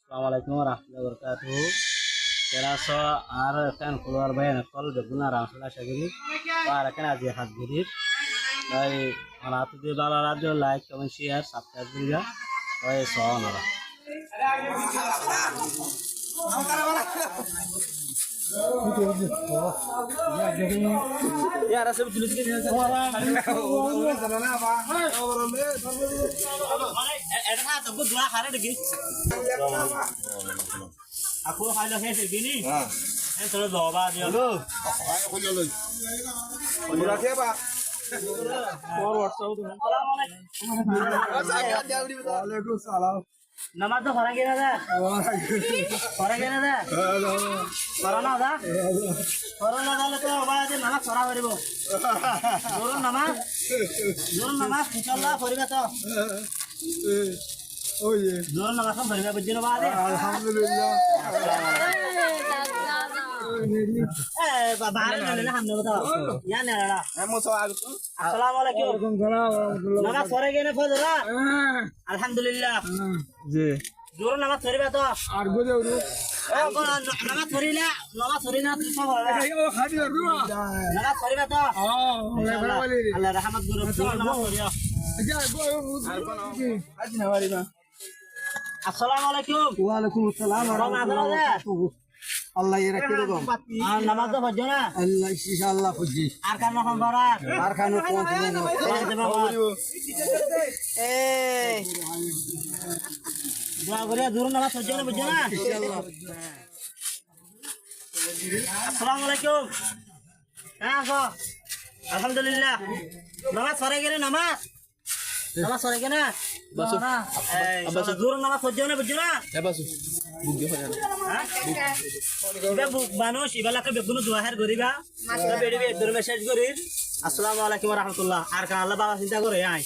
Assalamualaikum warahmatullahi wabarakatuh. Teraso ar kan keluar bayan kol beguna rasulullah syagiri. Wah kan aja hadiri. Baik, kalau tu di bawah radio like, comment, share, subscribe juga. Baik, soal apa? Ya rasa betul sekali. Ada apa? Tunggu dua hari lagi. Aku kalau head gini. Ini terus bawa dia. Ayo kuliah lu. Murah siapa? Waalaikumsalam. Nama tu orang kena dah. Orang kena dah. Corona dah. Corona dah lepas apa aja nama corona beribu. Nurun nama, insyaallah beribu tu. Oh ye. Nurun nama kan beribu berjino balik. Alhamdulillah. Bahan mana hamne betul. Ya ni ada. Kamu soal tu? Assalamualaikum. Nama sore kena fadra. Alhamdulillah. जी Nurun nama beribu tu. আর গো দেউ nama beri na tu semua. ও খাদি রু Nama beribu tu. ও Allah rahmat guru. Nama beri. যা গো আজ না বাড়ি না Assalamualaikum. ওয়ালাইকুম আসসালাম আল্লাহ এর কি রকম আর নামাজ তো পড়ছো না আল্লাহ ইনশাআল্লাহ খুঁজি আর কার মখন করার আর খানো কোন দিন এই দোয়া করে দূর নামাজ পড়ছো না বুঝছো না ইনশাআল্লাহ আসসালামু আলাইকুম হ্যাঁ আসো আলহামদুলিল্লাহ নামাজ পড়ে গেলে নামাজ সরে কেনা বাসু আব্বাস দূর নামাজ পড়ছো না বুঝছো না এ বাসু বুক দিয়ে হয় ইবা মানুষ ইবালাকে বেগুন দোয়াহের করিবা বেড়ি দূর মেসেজ করির আসসালামু আলাইকুম ওয়া রাহমাতুল্লাহ আর কান আল্লাহ বাবা চিন্তা করে আয়